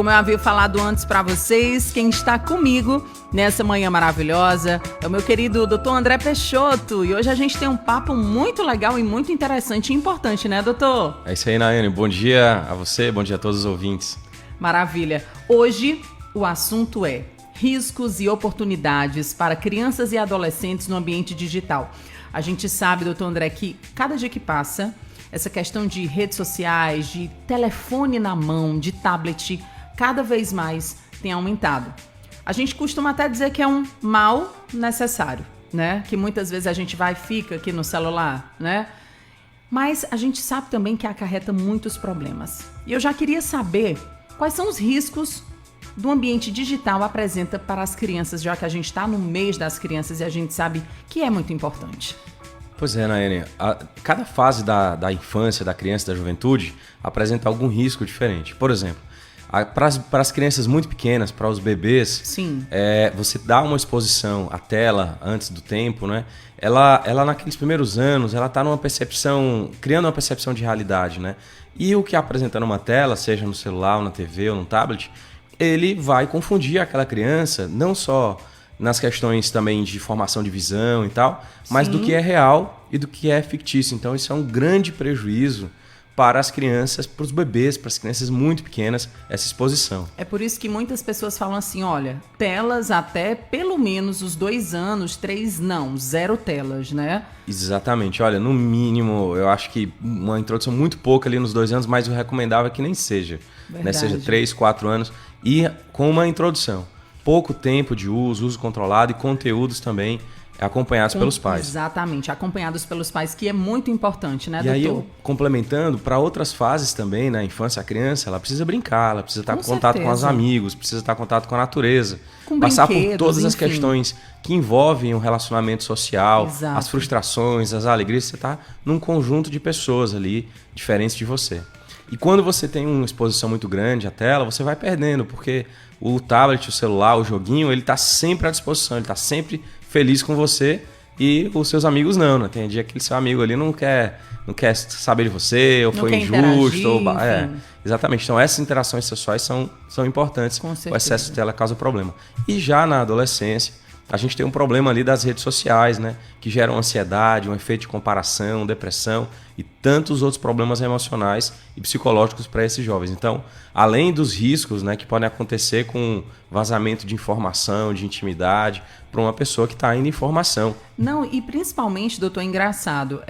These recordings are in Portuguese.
como eu havia falado antes para vocês, quem está comigo nessa manhã maravilhosa é o meu querido Dr. André Peixoto. E hoje a gente tem um papo muito legal e muito interessante e importante, né, doutor? É isso aí, Nayane. Bom dia a você, bom dia a todos os ouvintes. Maravilha. Hoje o assunto é riscos e oportunidades para crianças e adolescentes no ambiente digital. A gente sabe, doutor André, que cada dia que passa, essa questão de redes sociais, de telefone na mão, de tablet, cada vez mais tem aumentado. A gente costuma até dizer que é um mal necessário, né? Que muitas vezes a gente vai e fica aqui no celular, né? Mas a gente sabe também que acarreta muitos problemas. E eu já queria saber quais são os riscos do ambiente digital apresenta para as crianças, já que a gente está no mês das crianças e a gente sabe que é muito importante. Pois é, Nayane. Cada fase da infância, da criança, da juventude, apresenta algum risco diferente. Por exemplo, para as crianças muito pequenas, para os bebês, sim, você dá uma exposição à tela antes do tempo, né? Ela naqueles primeiros anos, ela está criando uma percepção de realidade, né? E o que apresenta numa tela, seja no celular, ou na TV ou no tablet, ele vai confundir aquela criança, não só nas questões também de formação de visão e tal, mas do que é real e do que é fictício. Então isso é um grande prejuízo para as crianças, para os bebês, para as crianças muito pequenas, essa exposição. É por isso que muitas pessoas falam assim, olha, telas até pelo menos os 2 anos, 3 não, 0 telas, né? Exatamente, olha, no mínimo, eu acho que uma introdução muito pouca ali nos 2 anos, mas o recomendável é que nem seja, né? Seja 3, 4 anos e com uma introdução. Pouco tempo de uso controlado e conteúdos também acompanhados pelos pais. Exatamente, acompanhados pelos pais, que é muito importante, né, e doutor? E aí, complementando, para outras fases também, na infância, a criança, ela precisa brincar, ela precisa estar em contato com os amigos, precisa estar em contato com a natureza, com passar por todas as questões que envolvem o relacionamento social, exato, as frustrações, as alegrias, você está num conjunto de pessoas ali, diferentes de você. E quando você tem uma exposição muito grande à tela, você vai perdendo, porque o tablet, o celular, o joguinho, ele está sempre à disposição, ele está sempre feliz com você e os seus amigos não, né? Tem dia que aquele seu amigo ali não quer saber de você, ou não foi injusto. Exatamente. Então essas interações sexuais são importantes. O excesso de tela causa problema. E já na adolescência, a gente tem um problema ali das redes sociais, né? Que geram ansiedade, um efeito de comparação, depressão e tantos outros problemas emocionais e psicológicos para esses jovens. Então, além dos riscos, né, que podem acontecer com vazamento de informação, de intimidade, para uma pessoa que está indo em formação. Não, e principalmente, doutor, é engraçado,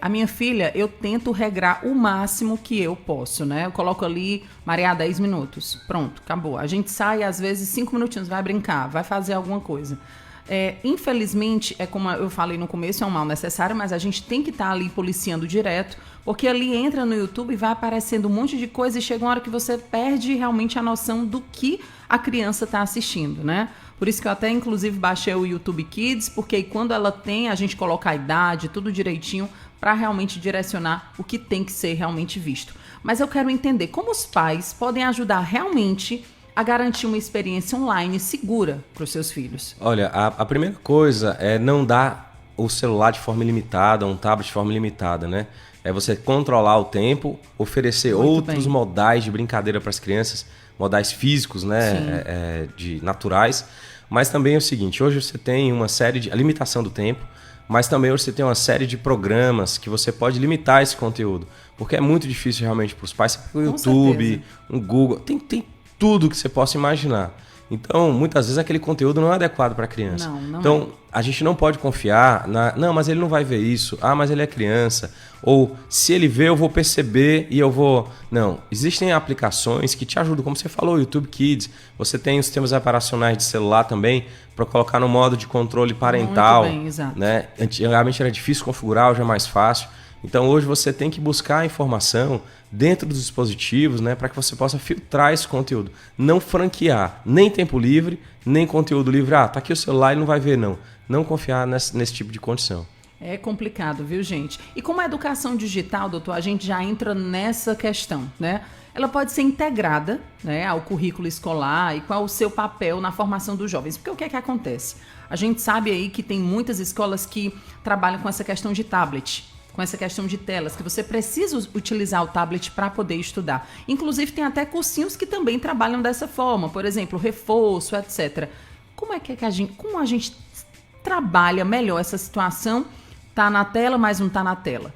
a minha filha, eu tento regrar o máximo que eu posso, né? Eu coloco ali, Maria, 10 minutos, pronto, acabou. A gente sai, às vezes, 5 minutinhos, vai brincar, vai fazer alguma coisa. Infelizmente, é como eu falei no começo, é um mal necessário, mas a gente tem que estar ali policiando direto, porque ali entra no YouTube e vai aparecendo um monte de coisa e chega uma hora que você perde realmente a noção do que a criança está assistindo, né? Por isso que eu até, inclusive, baixei o YouTube Kids, porque quando ela tem, a gente coloca a idade, tudo direitinho, para realmente direcionar o que tem que ser realmente visto. Mas eu quero entender como os pais podem ajudar realmente a garantir uma experiência online segura para os seus filhos. Olha, a primeira coisa é não dar o celular de forma ilimitada, um tablet de forma ilimitada, né? É você controlar o tempo, oferecer outros modais de brincadeira para as crianças, modais físicos, né? Naturais. Mas também é o seguinte, hoje você tem uma série de... A limitação do tempo, mas também hoje você tem uma série de programas que você pode limitar esse conteúdo. Porque é muito difícil realmente para os pais. O YouTube, o Google, tem tudo que você possa imaginar. Então, muitas vezes aquele conteúdo não é adequado para a criança. Então, a gente não pode confiar não, mas ele não vai ver isso. Ah, mas ele é criança. Ou, se ele vê, eu vou perceber e eu vou... Não, existem aplicações que te ajudam, como você falou, o YouTube Kids. Você tem os sistemas operacionais de celular também para colocar no modo de controle parental. Muito bem, exato. Né? Antigamente era difícil configurar, hoje é mais fácil. Então, hoje você tem que buscar a informação dentro dos dispositivos, né, para que você possa filtrar esse conteúdo. Não franquear nem tempo livre, nem conteúdo livre. Tá aqui o celular, ele não vai ver, não. Não confiar nesse tipo de condição. É complicado, viu, gente? E como a educação digital, doutor, a gente já entra nessa questão, né? Ela pode ser integrada, né, ao currículo escolar e qual o seu papel na formação dos jovens. Porque o que é que acontece? A gente sabe aí que tem muitas escolas que trabalham com essa questão de tablet. com essa questão de telas, que você precisa utilizar o tablet para poder estudar. Inclusive, tem até cursinhos que também trabalham dessa forma, por exemplo, reforço, etc. Como a gente trabalha melhor essa situação? Tá na tela, mas não tá na tela.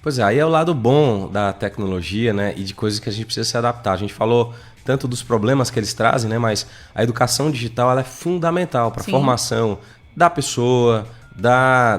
Pois é, aí é o lado bom da tecnologia, né, e de coisas que a gente precisa se adaptar. A gente falou tanto dos problemas que eles trazem, né, mas a educação digital ela é fundamental para a formação da pessoa,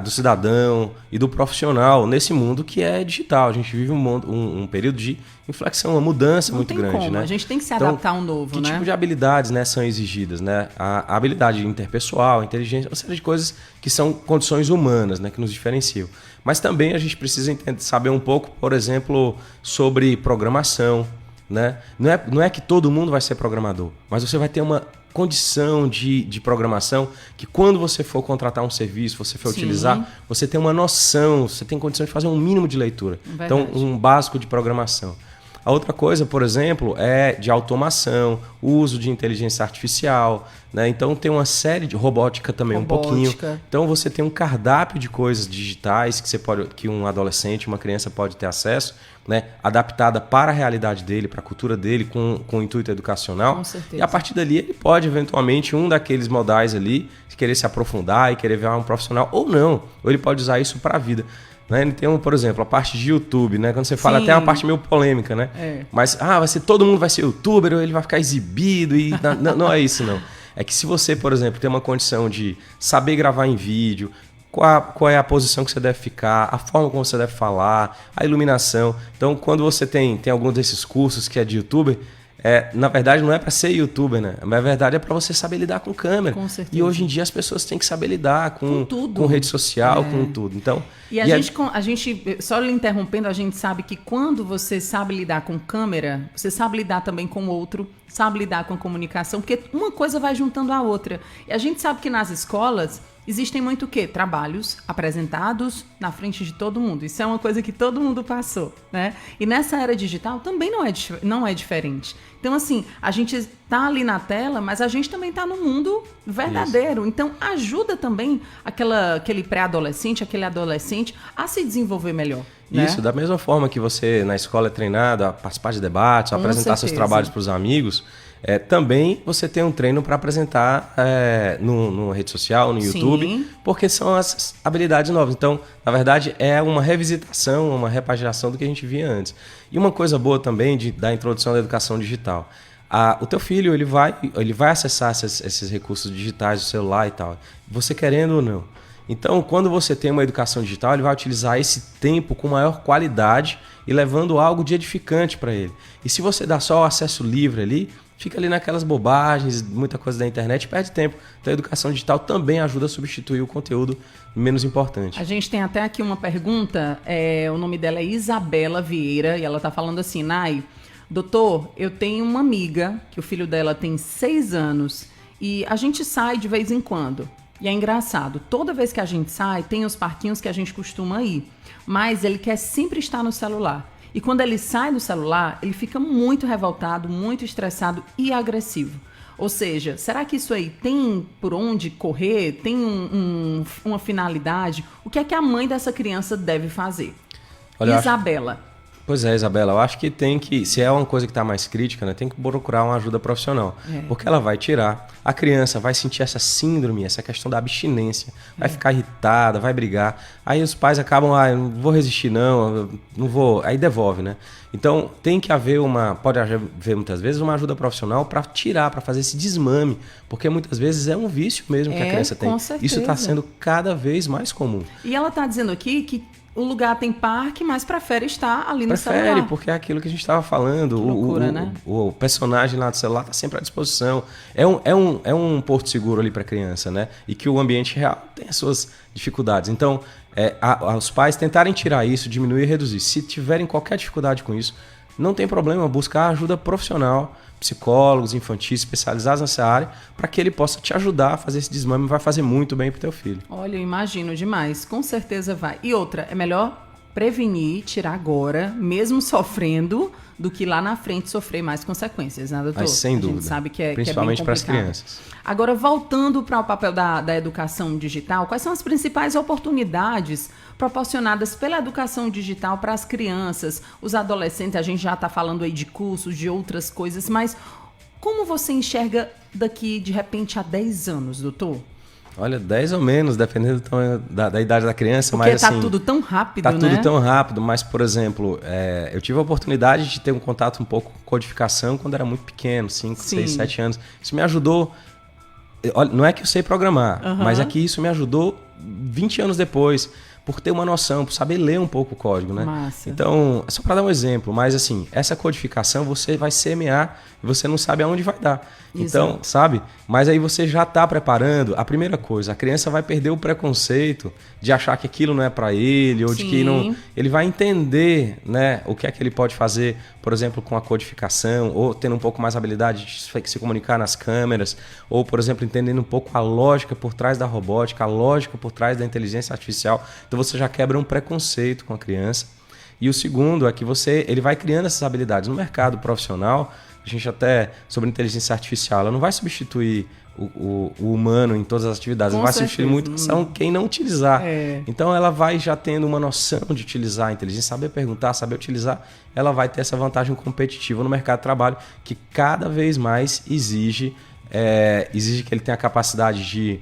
do cidadão e do profissional nesse mundo que é digital. A gente vive um período de inflexão, uma mudança muito grande. Como. Né? A gente tem que se adaptar ao novo, que né? tipo de habilidades, né, são exigidas? Né? A habilidade interpessoal, a inteligência, uma série de coisas que são condições humanas, né, que nos diferenciam. Mas também a gente precisa saber um pouco, por exemplo, sobre programação. Né? Não é que todo mundo vai ser programador, mas você vai ter uma condição de programação que quando você for contratar um serviço, você for utilizar, você tem uma noção, você tem condição de fazer um mínimo de leitura. Verdade. Então, um básico de programação. A outra coisa, por exemplo, é de automação, uso de inteligência artificial, né? Então tem uma série de robótica também, um pouquinho. Então você tem um cardápio de coisas digitais que um adolescente, uma criança pode ter acesso, né? Adaptada para a realidade dele, para a cultura dele, com o intuito educacional. Com certeza. E a partir dali ele pode, eventualmente, um daqueles modais ali, querer se aprofundar e querer virar um profissional, ou não. Ou ele pode usar isso para a vida. Né? Tem, por exemplo, a parte de YouTube, né? Quando você fala, até uma parte meio polêmica, né? Mas, todo mundo vai ser youtuber, ou ele vai ficar exibido, e não é isso, não. É que se você, por exemplo, tem uma condição de saber gravar em vídeo, qual é a posição que você deve ficar, a forma como você deve falar, a iluminação. Então, quando você tem algum desses cursos que é de youtuber, na verdade não é para ser youtuber, né? Na verdade é para você saber lidar com câmera. Com certeza. E hoje em dia as pessoas têm que saber lidar com tudo. Com rede social, com tudo. Então, a gente, só lhe interrompendo, a gente sabe que quando você sabe lidar com câmera, você sabe lidar também com o outro, sabe lidar com a comunicação, porque uma coisa vai juntando a outra. E a gente sabe que nas escolas existem muito o quê? Trabalhos apresentados na frente de todo mundo. Isso é uma coisa que todo mundo passou, né? E nessa era digital também não é diferente. Então, assim, a gente tá ali na tela, mas a gente também tá no mundo verdadeiro. Isso. Então, ajuda também aquele pré-adolescente, aquele adolescente a se desenvolver melhor. Isso, né? Da mesma forma que você na escola é treinado a participar de debates, a apresentar seus trabalhos para os amigos, também você tem um treino para apresentar numa rede social, no YouTube, porque são as habilidades novas. Então, na verdade, é uma revisitação, uma repaginação do que a gente via antes. E uma coisa boa também da introdução da educação digital. O teu filho ele vai acessar esses recursos digitais do celular e tal, você querendo ou não. Então, quando você tem uma educação digital, ele vai utilizar esse tempo com maior qualidade e levando algo de edificante para ele. E se você dá só o acesso livre ali, fica ali naquelas bobagens, muita coisa da internet, perde tempo. Então a educação digital também ajuda a substituir o conteúdo menos importante. A gente tem até aqui uma pergunta, o nome dela é Isabela Vieira, e ela está falando assim, Nai, doutor, eu tenho uma amiga, que o filho dela tem 6 anos, e a gente sai de vez em quando. E é engraçado, toda vez que a gente sai, tem os parquinhos que a gente costuma ir, mas ele quer sempre estar no celular. E quando ele sai do celular, ele fica muito revoltado, muito estressado e agressivo. Ou seja, será que isso aí tem por onde correr? Tem uma finalidade? O que é que a mãe dessa criança deve fazer? Olha, Isabela. Pois é, Isabela, eu acho que se é uma coisa que está mais crítica, né, tem que procurar uma ajuda profissional. Porque ela vai tirar, a criança vai sentir essa síndrome, essa questão da abstinência, vai ficar irritada, vai brigar. Aí os pais acabam, eu não vou resistir não vou, aí devolve, né? Então tem que haver pode haver muitas vezes uma ajuda profissional para tirar, para fazer esse desmame, porque muitas vezes é um vício mesmo que a criança tem. Com certeza. Isso está sendo cada vez mais comum. E ela está dizendo aqui que o lugar tem parque, mas prefere estar ali no celular. Prefere, porque é aquilo que a gente estava falando. Que loucura, né? O personagem lá do celular está sempre à disposição. É um porto seguro ali para a criança, né? E que o ambiente real tem as suas dificuldades. Então, os pais tentarem tirar isso, diminuir e reduzir. Se tiverem qualquer dificuldade com isso, não tem problema, buscar ajuda profissional, psicólogos infantis especializados nessa área, para que ele possa te ajudar a fazer esse desmame, vai fazer muito bem para o teu filho. Olha, eu imagino demais, com certeza vai. E outra, é melhor prevenir, tirar agora, mesmo sofrendo, do que lá na frente sofrer mais consequências, né, doutor? Mas sem dúvida. A gente sabe que é Principalmente que é bem para as crianças. Agora, voltando para o papel da educação digital, quais são as principais oportunidades proporcionadas pela educação digital para as crianças, os adolescentes? A gente já está falando aí de cursos, de outras coisas, mas como você enxerga daqui, de repente, a 10 anos, doutor? Olha, 10 ou menos, dependendo da idade da criança. Porque mas tá assim, tudo tão rápido, tá né? tudo tão rápido, mas, por exemplo, eu tive a oportunidade de ter um contato um pouco com codificação quando era muito pequeno, 5, 6, 7 anos. Isso me ajudou. Olha, não é que eu sei programar, mas é que isso me ajudou 20 anos depois, por ter uma noção, por saber ler um pouco o código, né? Massa. Então, só para dar um exemplo, mas assim, essa codificação você vai semear e você não sabe aonde vai dar. Então, Exato. sabe? Mas aí você já está preparando. A primeira coisa, a criança vai perder o preconceito de achar que aquilo não é para ele, ou de que não. Ele vai entender, né, o que é que ele pode fazer, por exemplo, com a codificação, ou tendo um pouco mais habilidade de se comunicar nas câmeras, ou, por exemplo, entendendo um pouco a lógica por trás da robótica, a lógica por trás da inteligência artificial. Então você já quebra um preconceito com a criança. E o segundo é que ele vai criando essas habilidades no mercado profissional. A gente até, sobre inteligência artificial, ela não vai substituir o humano em todas as atividades, ela vai substituir muito quem não utilizar. Então ela vai já tendo uma noção de utilizar a inteligência, saber perguntar, saber utilizar, ela vai ter essa vantagem competitiva no mercado de trabalho, que cada vez mais exige que ele tenha a capacidade de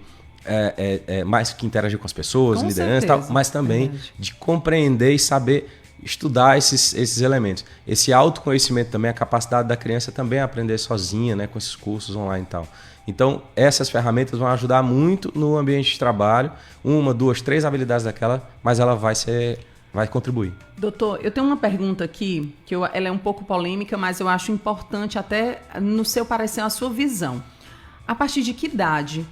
mais que interagir com as pessoas, Com liderança e tal, mas também de compreender e saber estudar esses elementos. Esse autoconhecimento também, a capacidade da criança também a aprender sozinha, né, com esses cursos online e tal. Então, essas ferramentas vão ajudar muito no ambiente de trabalho. 1, 2, 3 habilidades daquela, mas ela vai contribuir. Doutor, eu tenho uma pergunta aqui, que ela é um pouco polêmica, mas eu acho importante até no seu parecer, a sua visão. A partir de que idade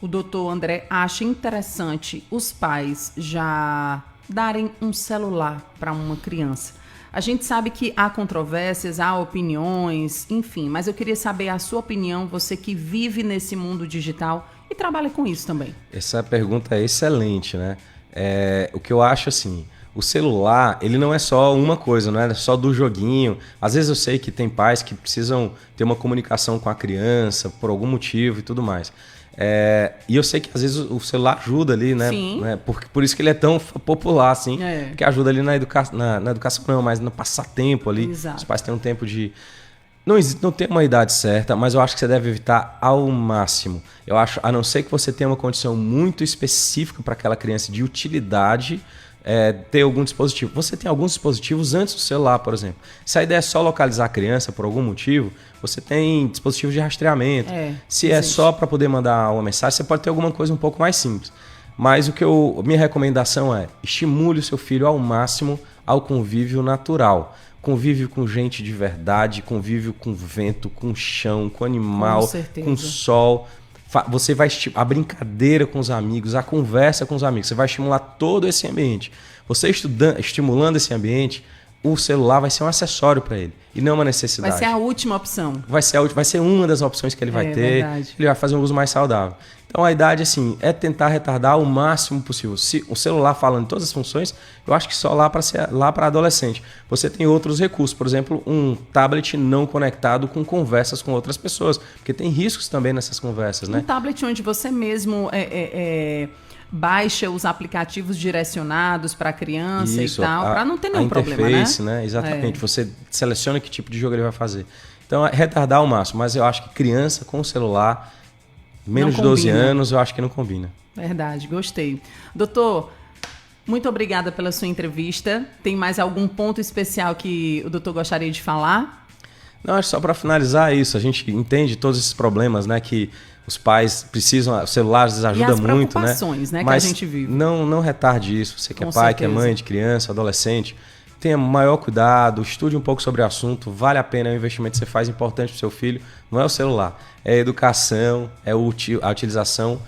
o doutor André acha interessante os pais já darem um celular para uma criança? A gente sabe que há controvérsias, há opiniões, enfim, mas eu queria saber a sua opinião, você que vive nesse mundo digital e trabalha com isso também. Essa pergunta é excelente, né? O que eu acho assim, o celular, ele não é só uma coisa, não é só do joguinho. Às vezes eu sei que tem pais que precisam ter uma comunicação com a criança por algum motivo e tudo mais. E eu sei que às vezes o celular ajuda ali, né? Sim. Por isso que ele é tão popular, assim. Que ajuda ali na educação, não, mas no passatempo ali. Exato. Os pais têm um tempo de... Não tem uma idade certa, mas eu acho que você deve evitar ao máximo. Eu acho, a não ser que você tenha uma condição muito específica para aquela criança de utilidade, ter algum dispositivo. Você tem alguns dispositivos antes do celular, por exemplo. Se a ideia é só localizar a criança por algum motivo, você tem dispositivos de rastreamento. Se é só para poder mandar uma mensagem, você pode ter alguma coisa um pouco mais simples. Mas minha recomendação é: estimule o seu filho ao máximo ao convívio natural. Convívio com gente de verdade, convívio com vento, com chão, com animal, com sol. Você vai a brincadeira com os amigos, a conversa com os amigos. Você vai estimular todo esse ambiente. Você estimulando esse ambiente, o celular vai ser um acessório para ele e não uma necessidade. Vai ser a última opção. Vai ser uma das opções que ele vai ter. Verdade. Ele vai fazer um uso mais saudável. Então a idade, assim, é tentar retardar o máximo possível. Se o celular falando de todas as funções, eu acho que só lá para adolescente. Você tem outros recursos, por exemplo, um tablet não conectado com conversas com outras pessoas, porque tem riscos também nessas conversas, né? Um tablet onde você mesmo baixa os aplicativos direcionados para a criança e tal, para não ter nenhum problema, né? Interface, né? Exatamente. Você seleciona que tipo de jogo ele vai fazer. Então é retardar ao máximo, mas eu acho que criança com celular, menos de 12 anos, eu acho que não combina. Verdade, gostei. Doutor, muito obrigada pela sua entrevista. Tem mais algum ponto especial que o doutor gostaria de falar? Não, acho só para finalizar isso. A gente entende todos esses problemas, né? Que os pais precisam, os celulares ajudam muito, né? E as preocupações, né? Mas que a gente vive. Não retarde isso. Você que é pai, que é mãe de criança, adolescente, tenha maior cuidado, estude um pouco sobre o assunto, vale a pena, é um investimento que você faz importante para o seu filho. Não é o celular, é a educação, é a utilização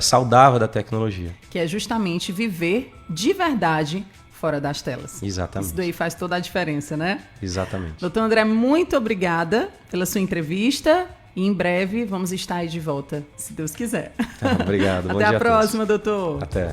saudável da tecnologia. Que é justamente viver de verdade fora das telas. Exatamente. Isso daí faz toda a diferença, né? Exatamente. Doutor André, muito obrigada pela sua entrevista e em breve vamos estar aí de volta, se Deus quiser. Obrigado. Até a próxima, doutor. Até.